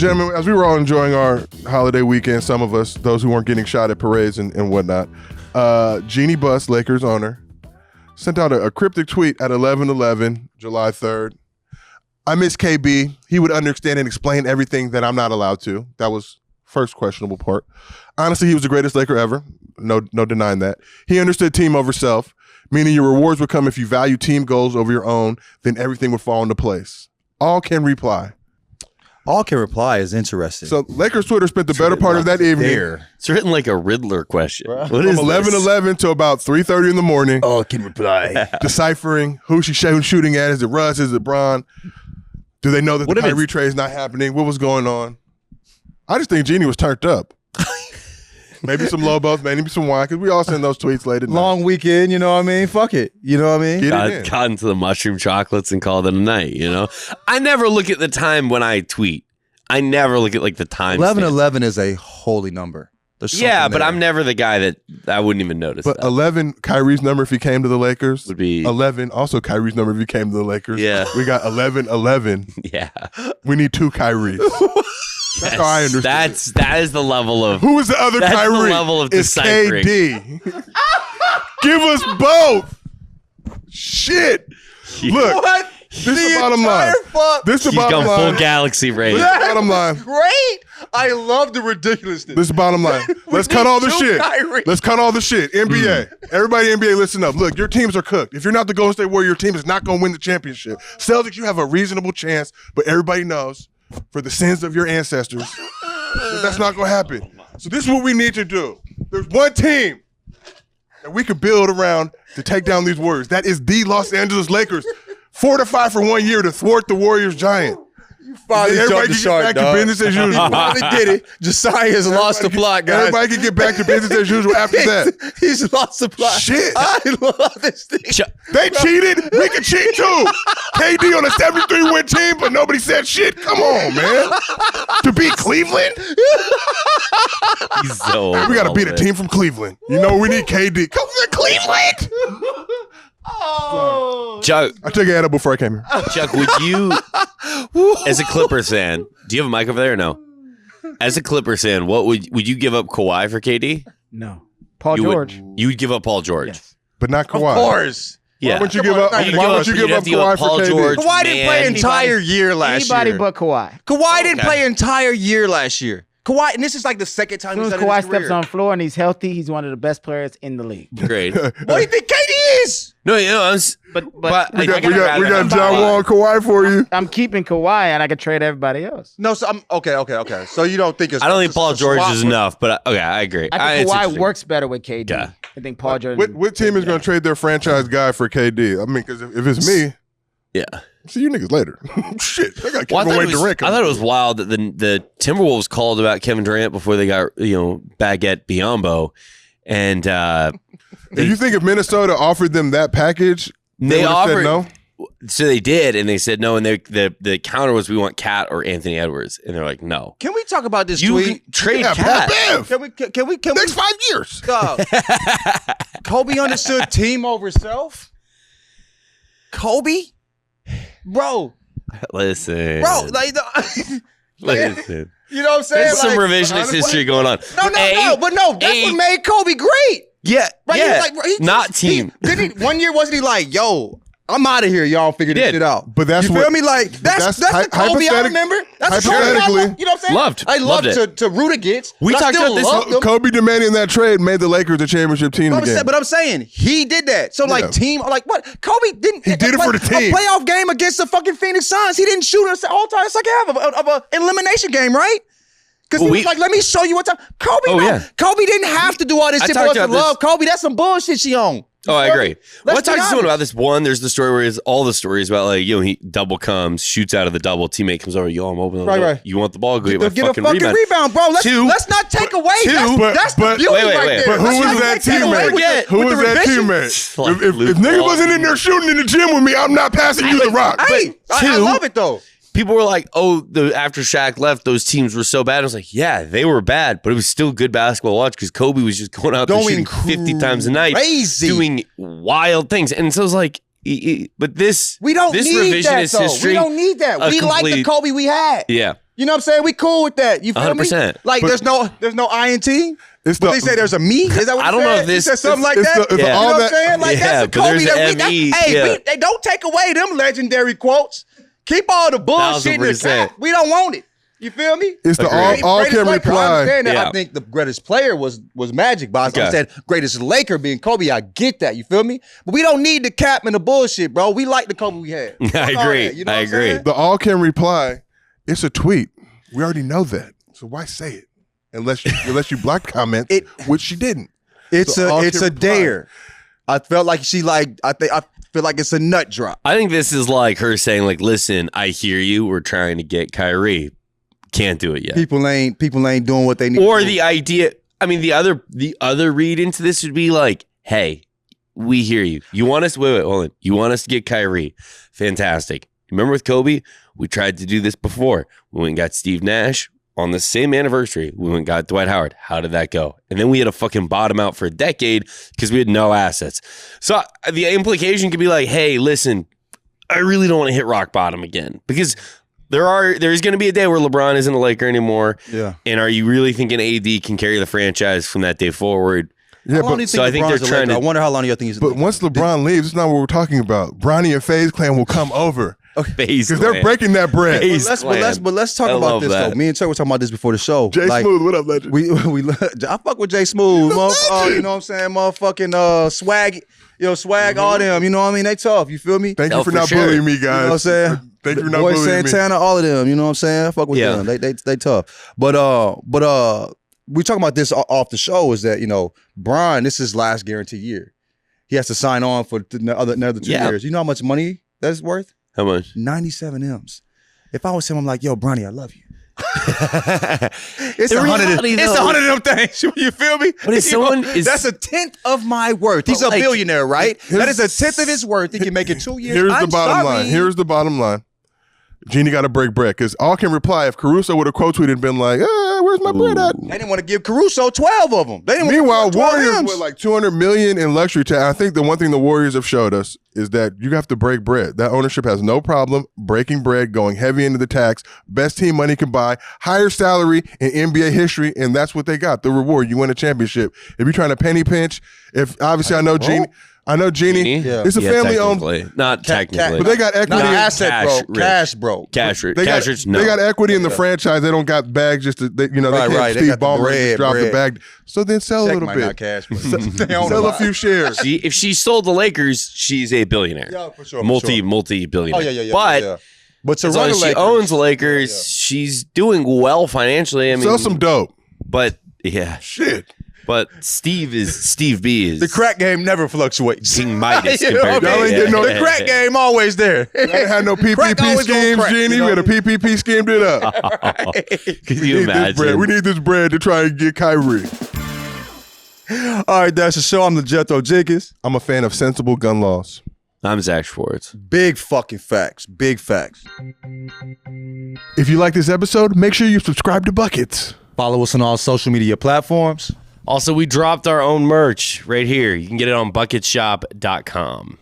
gentlemen, as we were all enjoying our holiday weekend, some of us, those who weren't getting shot at parades and whatnot, Jeanie Buss, Lakers owner, sent out a cryptic tweet at 11/11, July 3rd. I miss KB. He would understand and explain everything that I'm not allowed to. That was first questionable part. Honestly, he was the greatest Laker ever. No denying that. He understood team over self, meaning your rewards would come if you value team goals over your own, then everything would fall into place. All can reply. All can reply is interesting. So Lakers Twitter spent the better part of that evening. It's written like a Riddler question. What is 11:11 to about 3:30 in the morning. All can reply. Deciphering who's shooting at. Is it Russ? Is it Bron? Do they know that the Kyrie trade is not happening? What was going on? I just think Jeanie was turned up. Maybe some Lobos, maybe some wine, because we all send those tweets late at night. Long weekend, you know what I mean? Fuck it. You know what I mean? Got into the mushroom chocolates and called it a night, you know? I never look at the time when I tweet. I never look at like the time. 11:11 is a holy number. Yeah, but I'm never the guy that I wouldn't even notice. But that. 11, Kyrie's number if he came to the Lakers would be 11. Also, Kyrie's number if he came to the Lakers. Yeah, we got 11-11. Yeah, we need 2 Kyries. That's how I understand. That is the level of who is the other that's Kyrie? The level of it's deciphering. KD. Give us both. Shit. Look. What? This is the bottom line. This is the bottom line. He's gone full galaxy range. This is the bottom line. Great. I love the ridiculousness. This is the bottom line. Let's cut all the shit. Let's cut all the shit. NBA. Everybody NBA, listen up. Look, your teams are cooked. If you're not the Golden State Warrior, your team is not going to win the championship. Celtics, you have a reasonable chance, but everybody knows for the sins of your ancestors that's not going to happen. So this is what we need to do. There's one team that we can build around to take down these Warriors. That is the Los Angeles Lakers. Fortify for 1 year to thwart the Warriors giant. You finally jumped the shark, back to business as usual. He finally did it. Josiah has lost the plot, guys. Everybody can get back to business as usual after that. He's lost the plot. Shit. I love this thing. They cheated. We can cheat too. KD on a 73-win team, but nobody said shit. Come on, man. To beat Cleveland? He's so we got to beat a team from Cleveland. You know, we need KD. Come to Cleveland. Oh, Chuck, I took an edible before I came here. Chuck, would you, as a Clippers fan, do you have a mic over there or no? As a Clippers fan, what would you give up Kawhi for KD? No, Paul George. You would give up Paul George, yes. But not Kawhi. Of course. Yeah. Why would you give up? Why would you give up Kawhi for KD? George, Kawhi didn't play entire year last year. Anybody but Kawhi. Kawhi didn't play entire year last year. Kawhi, and this is like the second time he's done it in his career. Kawhi steps on the floor and he's healthy, he's one of the best players in the league. Great. What do you think KD is? No, you know, but we got John Wall and Kawhi for you. I'm keeping Kawhi and I could trade everybody else. No, so I'm okay. So you don't think it's? I don't think Paul George is enough, but okay, I agree. I think Kawhi works better with KD. Yeah. I think Paul George. What team is going to trade their franchise guy for KD? I mean, because if it's me, yeah. See you niggas later. Shit, they got Kevin Durant. I thought it was wild that the Timberwolves called about Kevin Durant before they got Baguette Biyombo, and do you think if Minnesota offered them that package, they offered said no? So they did, and they said no, and the counter was we want Cat or Anthony Edwards, and they're like no. Can we talk about this you tweet? Trade Cat. Can we next 5 years? Kobe understood team over self. Kobe. Bro, listen, like, listen. You know what I'm saying? There's some revisionist history going on. No, that's what made Kobe great. Yeah, right? Yeah. He not team. Didn't he? 1 year wasn't he like, yo, I'm out of here. Y'all figure this shit out. But that's you feel me? Like that's the Kobe I remember. That's the Kobe I love. You know what I'm saying? I loved to root against. We talked about this. Kobe demanding that trade made the Lakers a championship team again. But I'm saying he did that. So like team, like what? Kobe didn't. He did it for the team. A playoff game against the fucking Phoenix Suns. He didn't shoot us the whole time. Second half of an elimination game, right? Because he was like, let me show you what time. Kobe didn't have to do all this shit for us to love Kobe. That's some bullshit she on. Oh, I agree. Well, I talked to someone about this. One, there's the story where all the stories about like, he double comes, shoots out of the double, teammate comes over, I'm open. Right. You want the ball? Go get my fucking rebound. Bro. Let's not take away. That's the beauty right there. But who was that teammate? Who was that teammate? If nigga wasn't in there shooting in the gym with me, I'm not passing you the rock. I love it though. People were like, after Shaq left, those teams were so bad. I was like, yeah, they were bad, but it was still good basketball to watch because Kobe was just going out there shooting 50 times a night, doing wild things. And so it was like, but we don't need that, though. We don't need that. We like the Kobe we had. Yeah. You know what I'm saying? We cool with that. You feel 100%. me? Like there's no INT. But they say there's a me. Is that what I don't know if this said something like that. You know what I'm saying? Like that's a Kobe that they don't take away them legendary quotes. Keep all the bullshit in the top. We don't want it. You feel me? It's the all can reply. I think the greatest player was Magic, but I said greatest Laker being Kobe. I get that. You feel me? But we don't need the cap and the bullshit, bro. We like the Kobe we had. I agree. You know I agree. The all can reply. It's a tweet. We already know that. So why say it? Unless you block comments, which she didn't. It's a dare. I felt like I feel like it's a nut drop. I think this is like her saying, like, listen, I hear you. We're trying to get Kyrie. Can't do it yet. People ain't doing what they need. Or the idea, I mean, the other read into this would be like, hey, we hear you. You want us, wait, hold on. You want us to get Kyrie. Fantastic. Remember with Kobe, we tried to do this before. We went and got Steve Nash on the same anniversary. We went and got Dwight Howard. How did that go? And then we had to fucking bottom out for a decade because we had no assets. So the implication could be like, hey, listen, I really don't want to hit rock bottom again because there's going to be a day where LeBron isn't a Laker anymore. Yeah. And are you really thinking AD can carry the franchise from that day forward? Yeah, but so I think they're trying to. I wonder how long y'all think he's. But once LeBron leaves, it's not what we're talking about. Bronny and FaZe Clan will come over. Because they're breaking that bread. But let's talk about this though. Me and Chuck were talking about this before the show. Jay Smooth, what up, legend? I fuck with Jay Smooth. You know what I'm saying? Motherfucking swag. Swag, all them. You know what I mean? They tough. You feel me? Thank you for not bullying me, guys. You know what I'm saying? Thank you for not bullying me. Santana, all of them. You know what I'm saying? I fuck with them. They tough. But we talking about this off the show is that, Bron, this is his last guaranteed year. He has to sign on for another 2 years. You know how much money that's worth? How much? 97 M's. If I was him, I'm like, yo, Bronny, I love you. It's 100 of them things. You feel me? But if that's a tenth of my worth. He's a billionaire, right? That is a tenth of his worth. He can make it 2 years. Here's the bottom line. Jeanie got to break bread because all can reply if Caruso would have quote tweeted and been like, where's my bread at? They didn't want to give Caruso 12 of them. Meanwhile, Warriors with like $200 million in luxury tax. I think the one thing the Warriors have showed us is that you have to break bread. That ownership has no problem breaking bread, going heavy into the tax. Best team money can buy, higher salary in NBA history, and that's what they got. The reward, you win a championship. If you're trying to penny pinch, I know Jeanie. Yeah. It's a family-owned. Not technically. But they got equity. Not asset, bro. Cash, bro. Cash rich. They got equity in the franchise. They don't got bags just to, they can't Steve Ballmer drop the bag. So then sell a little bit. Not cash, sell a few shares. If she sold the Lakers, she's a billionaire. Yeah, for sure. Multi-billionaire. Oh, yeah. But as long as she owns the Lakers, she's doing well financially. I mean, sell some dope. But yeah. Shit. But Steve B is the crack game never fluctuates. King Midas Y'all ain't getting the crack game always there. Y'all ain't had no PPP schemes, Jeanie. We had a PPP schemed it up. Could you imagine? We need this bread to try and get Kyrie. All right, that's the show. I'm Lajethro Jenkins. I'm a fan of sensible gun laws. I'm Zach Schwartz. Big fucking facts. Big facts. If you like this episode, make sure you subscribe to Buckets. Follow us on all social media platforms. Also, we dropped our own merch right here. You can get it on bucketshop.com.